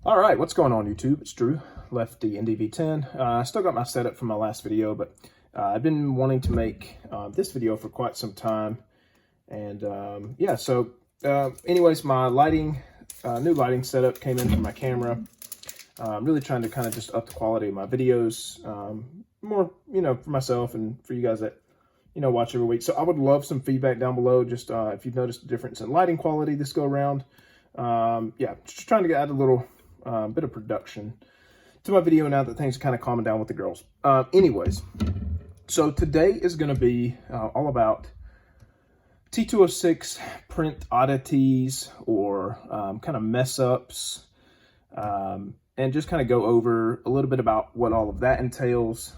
All right, what's going on YouTube? It's Drew, Lefty NDV10. I still got my setup from my last video, but I've been wanting to make this video for quite some time. And yeah, so anyways, my lighting, new lighting setup came in for my camera. I'm really trying to kind of just up the quality of my videos, more, for myself and for you guys that, watch every week. So I would love some feedback down below, just if you've noticed a difference in lighting quality this go around. Yeah, just trying to add a little bit of production to my video now that things are kind of calming down with the girls. Anyways, so today is going to be all about T206 print oddities or kind of mess ups, and just kind of go over a little bit about what all of that entails.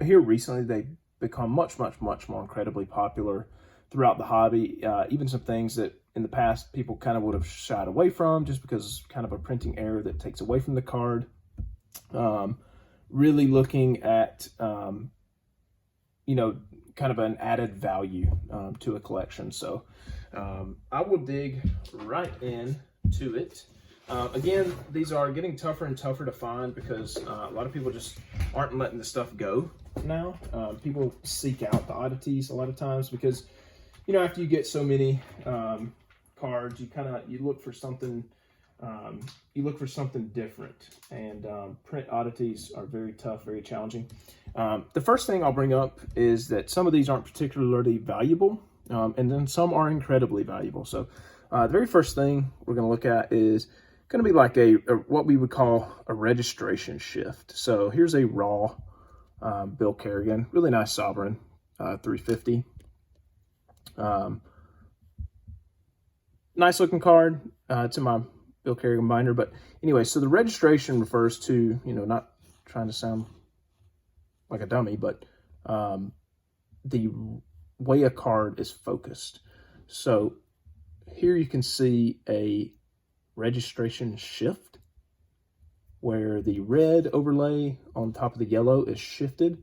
Here recently, they've become much more incredibly popular throughout the hobby. Even some things that in the past people kind of would have shied away from just because it's kind of a printing error that takes away from the card. Really looking at, kind of an added value to a collection. So I will dig right into it. Again, these are getting tougher and tougher to find because a lot of people just aren't letting the stuff go now. People seek out the oddities a lot of times because, after you get so many cards, you look for something, different, and print oddities are very tough, very challenging. The first thing I'll bring up is that some of these aren't particularly valuable, and then some are incredibly valuable. So the very first thing we're going to look at is going to be like a what we would call a registration shift. So here's a raw Bill Kerrigan, really nice Sovereign, 350. Nice looking card. It's in my Bill Kerrigan binder. But anyway, so the registration refers to, not trying to sound like a dummy, but the way a card is focused. So here you can see a registration shift where the red overlay on top of the yellow is shifted,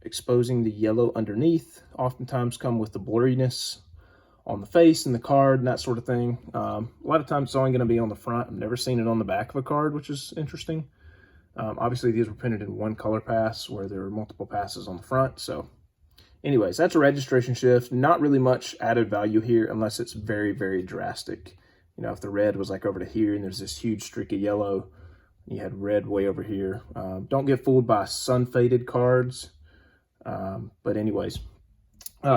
exposing the yellow underneath. Oftentimes come with the blurriness on the face and the card and that sort of thing. A lot of times it's only going to be on the front. I've never seen it on the back of a card, which is interesting. Obviously these were printed in one color pass where there are multiple passes on the front. So anyways, that's a registration shift. Not really much added value here unless it's very, very drastic. If the red was like over to here and there's this huge streak of yellow, you had red way over here. Don't get fooled by sun-faded cards. But anyways,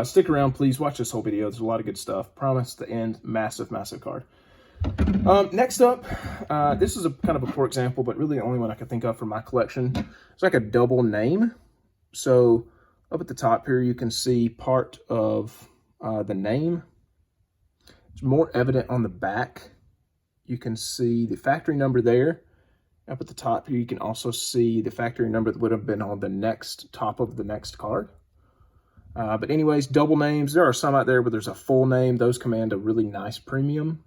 stick around, please. Watch this whole video. There's a lot of good stuff. Promise the end. Massive card. Next up, this is a kind of a poor example, but really the only one I could think of for my collection. It's like a double name. So up at the top here, you can see part of the name. It's more evident on the back. You can see the factory number there. Up at the top here, you can also see the factory number that would have been on the next top of the next card. But anyways, double names. There are some out there where there's a full name. Those command a really nice premium.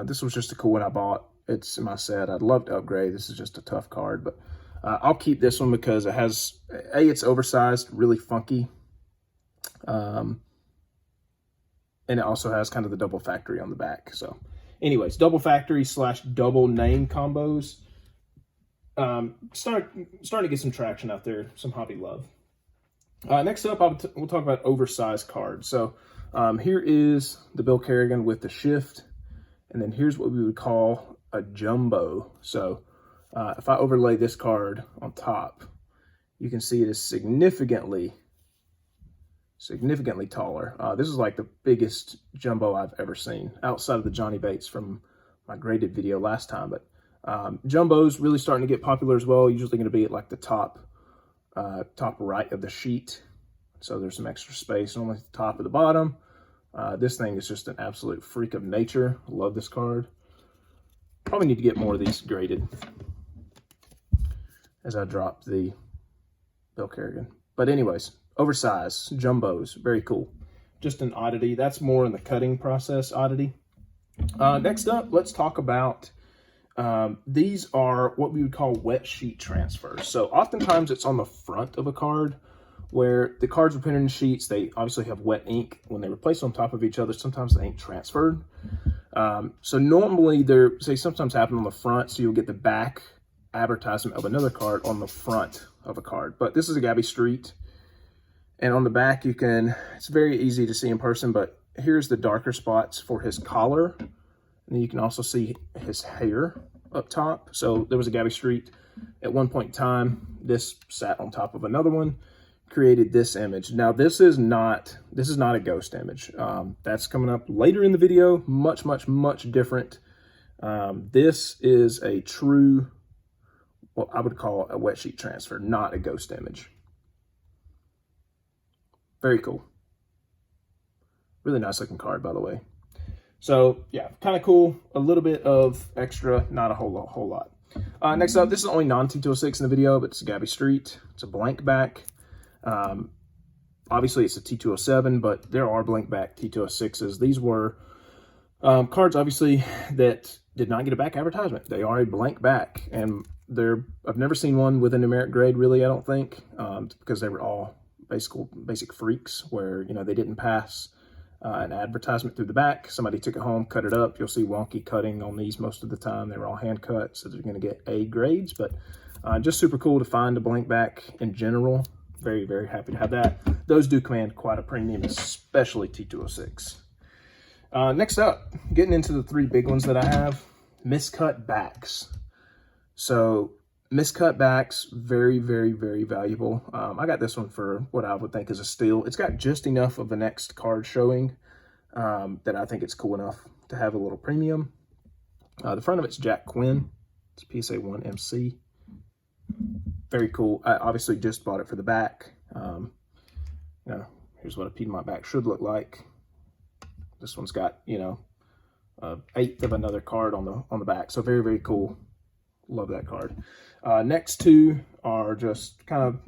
This was just a cool one I bought. It's in my set. I'd love to upgrade. This is just a tough card, but I'll keep this one because it has, it's oversized, really funky. And it also has kind of the double factory on the back. So anyways, double factory / double name combos. Starting to get some traction out there, some hobby love. Next up, we'll talk about oversized cards. So here is the Bill Kerrigan with the shift. And then here's what we would call a jumbo. So if I overlay this card on top, you can see it is significantly taller. This is like the biggest jumbo I've ever seen outside of the Johnny Bates from my graded video last time. But jumbo's really starting to get popular as well. Usually going to be at like the top right of the sheet. So there's some extra space on the top of the bottom. This thing is just an absolute freak of nature. I love this card. Probably need to get more of these graded as I drop the Bill Kerrigan. But anyways, oversized jumbos, very cool. Just an oddity. That's more in the cutting process oddity. Next up, let's talk about these are what we would call wet sheet transfers. So oftentimes it's on the front of a card where the cards are printed in sheets. They obviously have wet ink. When they replace on top of each other, sometimes the ink transferred. So normally they sometimes happen on the front, so you'll get the back advertisement of another card on the front of a card. But this is a Gabby Street, and on the back it's very easy to see in person, but here's the darker spots for his collar, and then you can also see his hair up top. So there was a Gabby Street at one point in time. This sat on top of another one, created this image. Now this is not a ghost image. That's coming up later in the video. Much different. This is a true, what I would call a wet sheet transfer, not a ghost image. Very cool. Really nice looking card, by the way. So yeah, kind of cool. A little bit of extra, not a whole lot. Next up, this is only non-T206 in the video, but it's a Gabby Street. It's a blank back. Obviously it's a T207, but there are blank back T206s. These were cards, obviously, that did not get a back advertisement. They are a blank back, and I've never seen one with a numeric grade, really, I don't think, because they were all basic freaks where, they didn't pass an advertisement through the back. Somebody took it home, cut it up. You'll see wonky cutting on these most of the time. They were all hand cut, so they're going to get A grades, but just super cool to find a blank back in general. Very, very happy to have that. Those do command quite a premium, especially T206. Next up, getting into the three big ones that I have, miscut backs. So miscut backs, very, very, very valuable. I got this one for what I would think is a steal. It's got just enough of the next card showing that I think it's cool enough to have a little premium. The front of it's Jack Quinn. It's PSA 1 MC. Very cool. I obviously just bought it for the back. Here's what a Piedmont back should look like. This one's got, an eighth of another card on the back. So very, very cool. Love that card. Next two are just kind of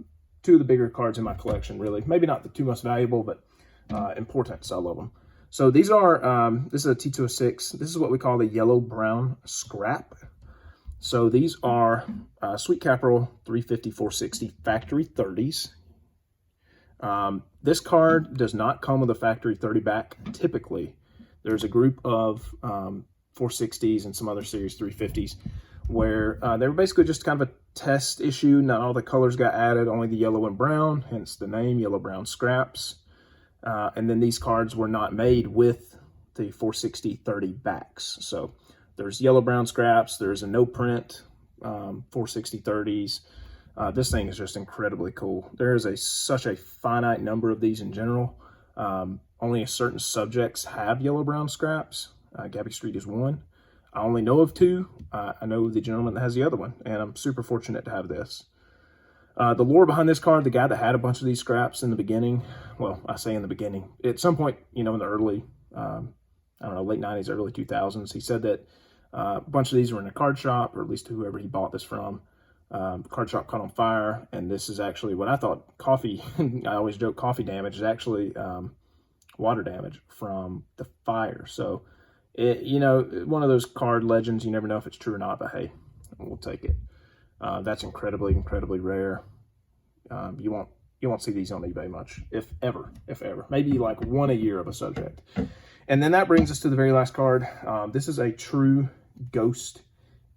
two of the bigger cards in my collection, really. Maybe not the two most valuable, but important, so I love them. So these are, this is a T206. This is what we call the yellow-brown scrap. So these are Sweet Capital 350, 460 factory 30s. This card does not come with a factory 30 back, typically. There's a group of 460s and some other series 350s where they were basically just kind of a test issue. Not all the colors got added, only the yellow and brown, hence the name, yellow-brown scraps. And then these cards were not made with the 460 30 backs. So there's yellow-brown scraps, there's a no-print 460 30s. This thing is just incredibly cool. There is such a finite number of these in general. Only certain subjects have yellow-brown scraps. Gabby Street is one. I only know of two. I know the gentleman that has the other one, and I'm super fortunate to have this. The lore behind this card, the guy that had a bunch of these scraps in the beginning, well, I say in the beginning, at some point, in the early, late 90s, early 2000s, he said that a bunch of these were in a card shop, or at least whoever he bought this from. The card shop caught on fire, and this is actually what I thought coffee, I always joke coffee damage, is actually water damage from the fire. So, one of those card legends, you never know if it's true or not, but hey, we'll take it. That's incredibly rare. You won't see these on eBay much, if ever. Maybe like one a year of a subject. And then that brings us to the very last card. This is a true ghost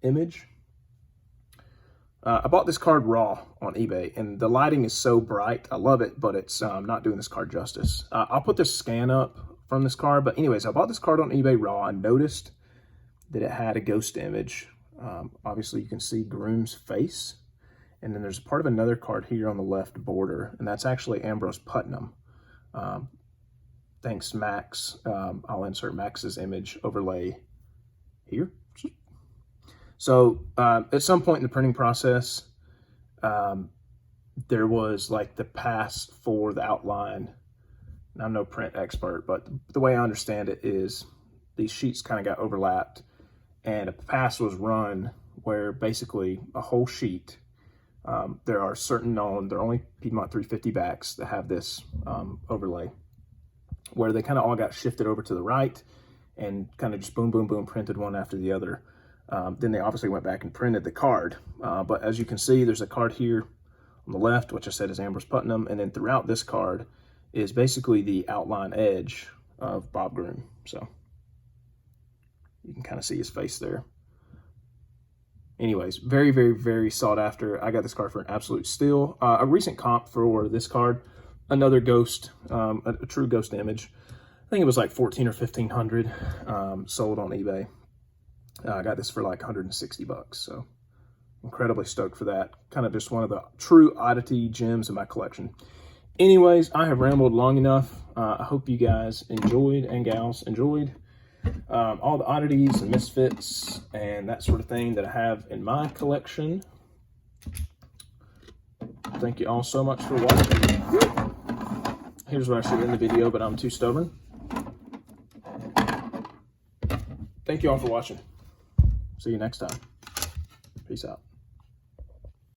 image. I bought this card raw on eBay, and the lighting is so bright. I love it, but it's not doing this card justice. I'll put this scan up from this card, but anyways, I bought this card on eBay raw. I noticed that it had a ghost image. Obviously, you can see Groom's face, and then there's a part of another card here on the left border, and that's actually Ambrose Putnam. Thanks, Max. I'll insert Max's image overlay here. So at some point in the printing process, there was like the pass for the outline. Now, I'm no print expert, but the way I understand it is these sheets kind of got overlapped, and a pass was run where basically a whole sheet, there are certain known, there are only Piedmont 350 backs that have this overlay, where they kind of all got shifted over to the right and kind of just boom, boom, boom, printed one after the other. Then they obviously went back and printed the card. But as you can see, there's a card here on the left, which I said is Ambrose Putnam. And then throughout this card is basically the outline edge of Bob Groom. So You can kind of see his face there. Anyways, very, very, very sought after. I got this card for an absolute steal. A recent comp for this card, another ghost, a true ghost image. I think it was like 14 or 1500, sold on eBay. I got this for like 160 bucks. So incredibly stoked for that. Kind of just one of the true oddity gems in my collection. Anyways, I have rambled long enough. I hope you guys enjoyed and gals enjoyed all the oddities and misfits and that sort of thing that I have in my collection. Thank you all so much for watching. Here's what I should end the video, but I'm too stubborn. Thank you all for watching. See you next time. Peace out.